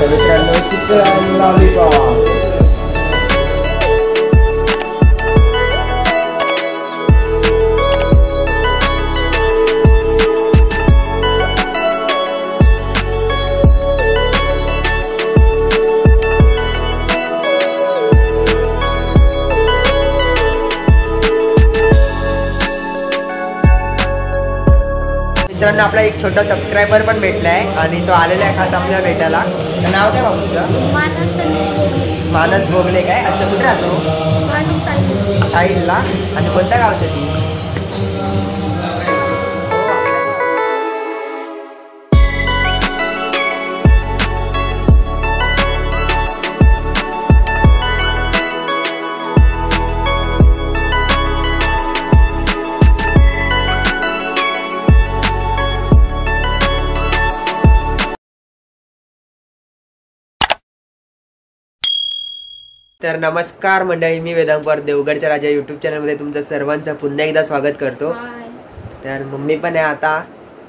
तर मित्रांनो chicken lollipop. मित्रांनो आपला एक छोटा सबस्क्रायबर पण भेटलाय आणि तो आलेला आहे खास आपल्याला भेटायला. तर नाव काय बाबू तुझं? मानस भोगले. काय अच्छा कुठे राहतो? साईडला. आणि कोणत्या गावचं ती? तर नमस्कार मंडळी, मी वेदांत पवार देवगडच्या राजा यूट्यूब चॅनलमध्ये तुमचं सर्वांचं पुन्हा एकदा स्वागत करतो. तर मम्मी पण आहे. आता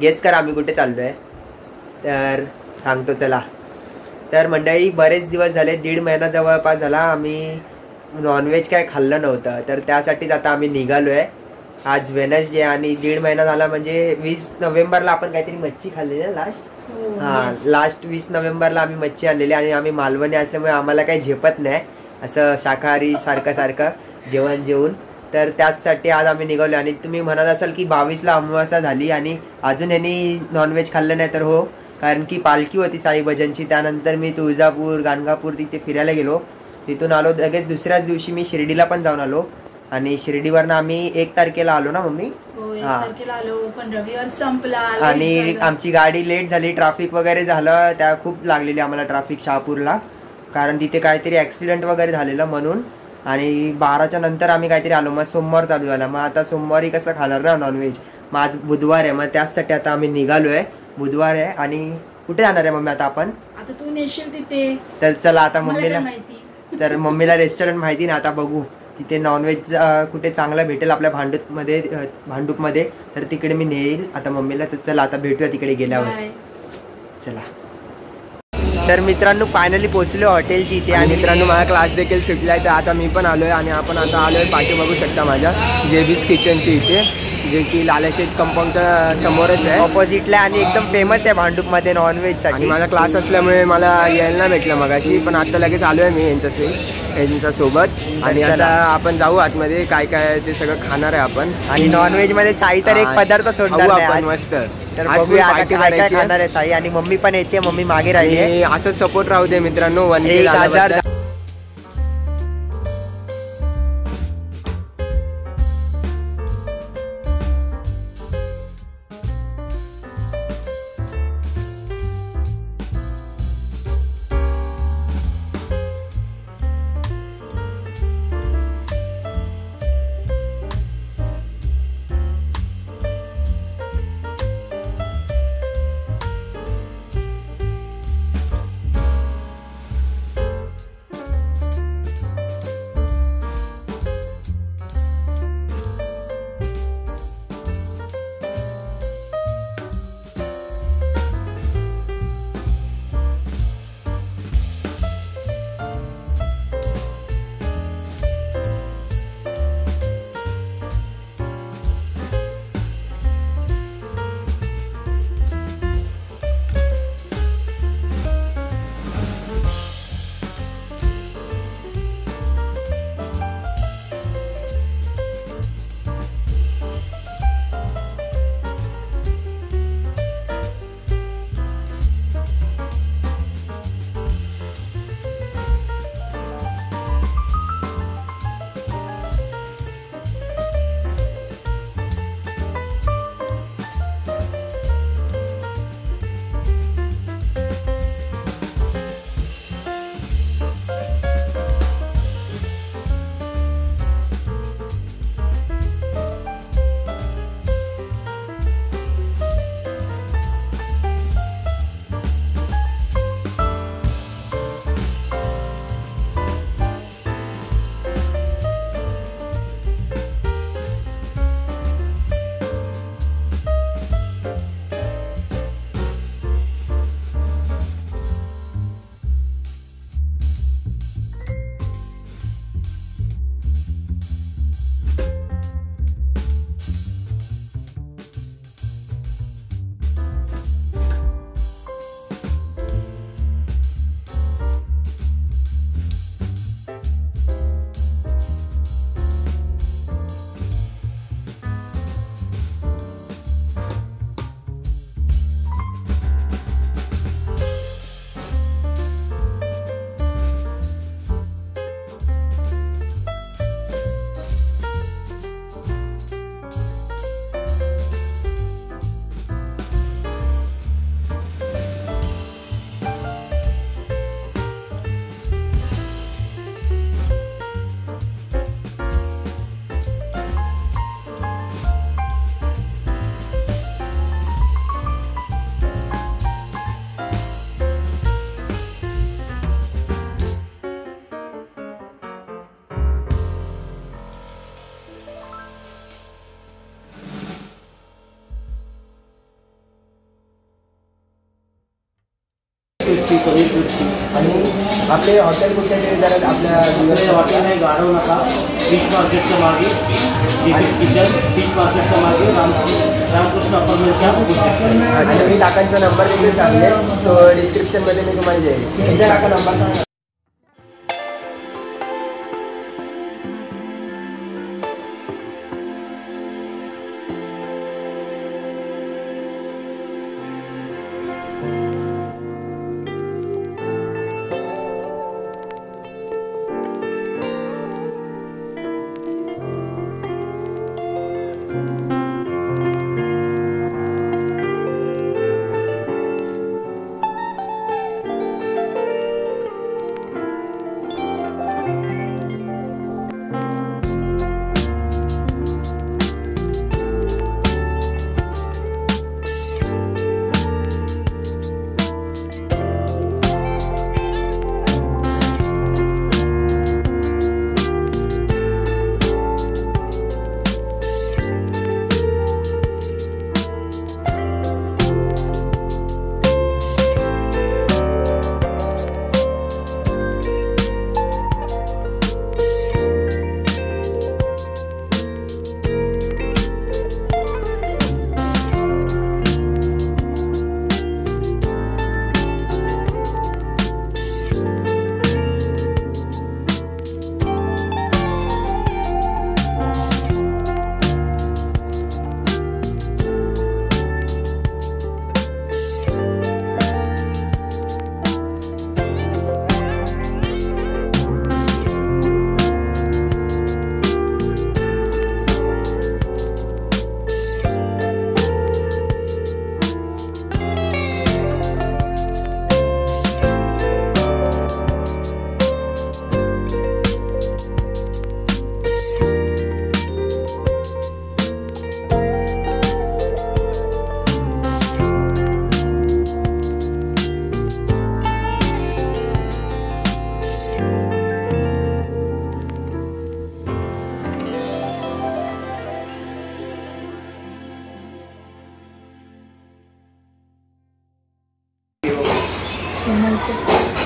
गेस करा आम्ही कुठे चाललोय. तर सांगतो चला. तर मंडळी बरेच दिवस झाले, 1.5 महिना जवळपास झाला आम्ही नॉनव्हेज काय खाल्लं नव्हतं. तर त्यासाठीच आता आम्ही निघालोय. आज वेनसडे आणि 1.5 महिना झाला म्हणजे 20 नोव्हेंबरला आपण काहीतरी मच्छी खाल्लेली ना लास्ट. लास्ट 20 नोव्हेंबरला आम्ही मच्छी आणलेली आणि आम्ही मालवणी असल्यामुळे आम्हाला काही झेपत नाही असं शाकाहारी सारखं जेवण जेवून. तर त्याचसाठी आज आम्ही निघालो. आणि तुम्ही म्हणत असाल की 22ला अमावास्या झाली आणि अजून यांनी नॉनव्हेज खाल्लं नाही. तर हो, कारण की पालखी होती साई भजनची. त्यानंतर मी तुळजापूर गाणगापूर तिथे फिरायला गेलो. तिथून आलो लगेच दुसऱ्याच दिवशी मी शिर्डीला पण जाऊन आलो. आणि शिर्डीवरनं आम्ही 1 तारखेला आलो ना मम्मी? पण रविवार संपला आणि आमची गाडी लेट झाली. ट्रॅफिक वगैरे झालं, त्या खूप लागलेली आम्हाला ट्रॅफिक शहापूरला, कारण तिथे काहीतरी ॲक्सिडेंट वगैरे झालेलं म्हणून. आणि 12च्या नंतर आम्ही काहीतरी आलो. मग सोमवार चालू झाला. मग आता सोमवारी कसं खाणार ना नॉनव्हेज. मग आज बुधवार आहे, मग त्याचसाठी आता आम्ही निघालोय. बुधवार आहे. आणि कुठे जाणार आहे मम्मी आता आपण? आता तू नेशील तिथे. तर चला आता मम्मीला रेस्टॉरंट माहिती ना, आता बघू तिथे नॉनव्हेज कुठे चांगला भेटेल आपल्या भांडूपमध्ये. तर तिकडे मी नेईल आता मम्मीला. तर चला आता भेटूया तिकडे गेल्यावर. चला. तर मित्रांनो फायनली पोहोचलो हॉटेलची इथे. आणि मित्रांनो माझा क्लास देखील सुटला आहे. तर आता मी पण आलोय आणि आपण आता आलोय पाठी बघू शकता माझ्या जेबीस किचनची इथे, जे की लालाशेठ कंपाऊंडच्या समोरच आहे, ऑपोजिटला. आणि एकदम फेमस आहे भांडूपमध्ये नॉनव्हेजसाठी. माझा क्लास असल्यामुळे मला यायला नाही भेटलं मगाशी, पण आता लगेच आलोय मी यांच्यासोबत. आणि आता आपण जाऊ आतमध्ये, काय काय ते सगळं खाणार आहे आपण. आणि नॉनव्हेजमध्ये साई तर एक पदार्थ सोडणार आहे मस्त. तर बघूया काय काय खाणार आहे साई. आणि मम्मी पण येते, मम्मी मागे राहिली. असं सपोर्ट राहू दे मित्रांनो. 1000. क्रिस्पी कमी क्रिस्पी. आणि आपले हॉटेल कुठे ते जरा आपल्या आपले हॉटेल आहे गारव नका, फिश मार्केटच्या मागे किचन, फिश मार्केटच्या मागे रामकृष्ण अपार्टमेंटच्या पुढे. आणि मी काकांचा नंबर देखील सांगेल, तो डिस्क्रिप्शनमध्ये मी तुम्हाला देईल. एकदा काका नंबर सांगा.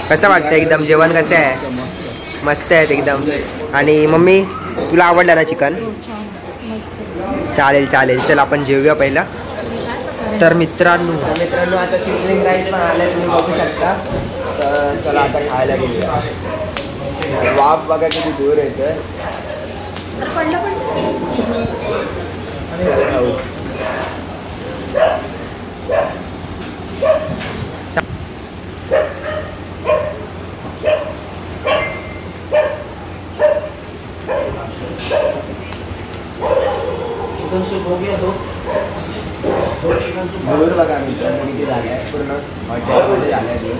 कसं वाटतं एकदम जेवण कसं आहे? मस्त आहेत एकदम. आणि मम्मी तुला आवडलं ना चिकन? चालेल चालेल, चल आपण जेवूया पहिला. तर मित्रांनो आता सिझलिंग राईस पण आलाय, तुम्ही बघू शकता. तर चला आता खायला घेऊया. वाफ बघा किती दूर येतोय. खाऊ. दूर बघा मित्रांनो किती झाले आहे, पूर्ण हॉटेलमध्ये झाले आहे.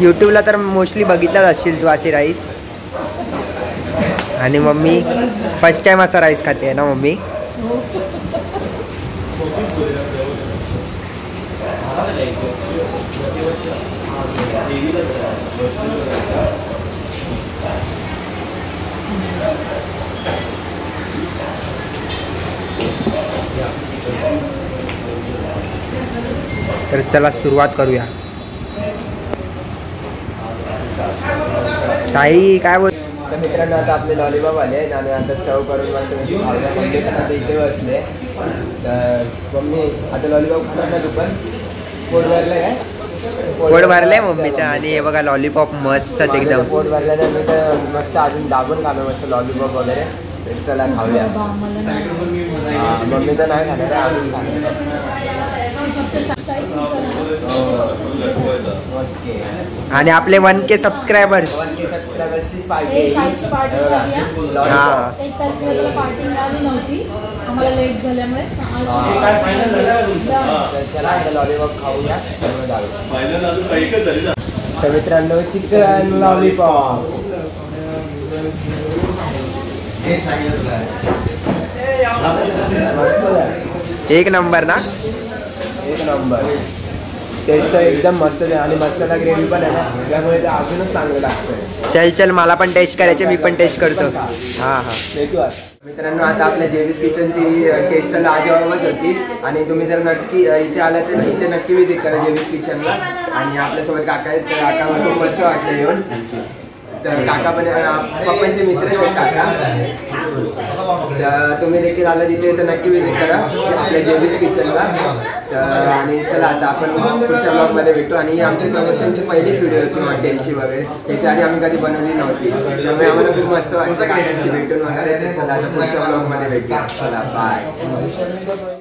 यूट्यूबला तर मोस्टली बघितलाच असशील तू असे राईस. आणि मम्मी फर्स्ट टाइम असा राईस खाते ना मम्मी? तर चला सुरुवात करूया. साई काय बोल. तर मित्रांनो आता आपले लॉलीपॉप आले आणि आता सर्व करून मस्त खाऊया. मम्मी पण आता इथे बसले. तर मम्मी आता लॉलीपॉप खाणार ना तू पण? पोट भरलं काय? पोट भरलंय मम्मीचं. आणि हे बघा लॉलीपॉप मस्तच एकदम. पोट भरलं तर मी तर मस्त अजून दाबून खाणं मस्त लॉलीपॉप वगैरे. तर चला खाऊया. मम्मी तर नाही खाणार, आम्हीच खाणार. आणि आपले 1K सबस्क्रायबर्स. 1K सबस्क्रायबर्सचीच party. हां आम्हाला लेट झाल्यामुळे. चला लॉलीपॉप खाऊया. तर मित्रांनो चिकन लॉलीपॉप एक नंबर ना? एक नंबर. टेस्ट तर एकदम मस्त आहे आणि मसाला ग्रेव्ही पण आहे ना त्यामुळे ते अजूनच चांगलं लागतं. चल चल मला पण टेस्ट करायचे, मी पण टेस्ट करतो. हां हां भेटू आता. मित्रांनो, आता आपल्या जेवीस किचनची टेस्ट तर लाजवाबच होती आणि तुम्ही जर नक्की इथे आला तर इथे नक्की विजिट करा जेवीस किचनला. आणि आपल्यासोबत काका आहेत, तर काका मला खूप मस्त वाटलं येऊन. तर काका पण पप्पांचे मित्र आहेत काका, तर तुम्ही देखील आला तिथे तर नक्की विजिट करा आपल्या जेवीस किचनला. तर आणि चला आता आपण पुढच्या ब्लॉगमध्ये भेटू. आणि आमची प्रमोशनची पहिलीच व्हिडिओ होती हॉटेलची वगैरे, त्याच्या आधी आम्ही कधी बनवली नव्हती, त्यामुळे आम्हाला खूप मस्त वाटतं काकांशी भेटून वगैरे. तर चला आता पुढच्या ब्लॉगमध्ये भेटू. चला बाय.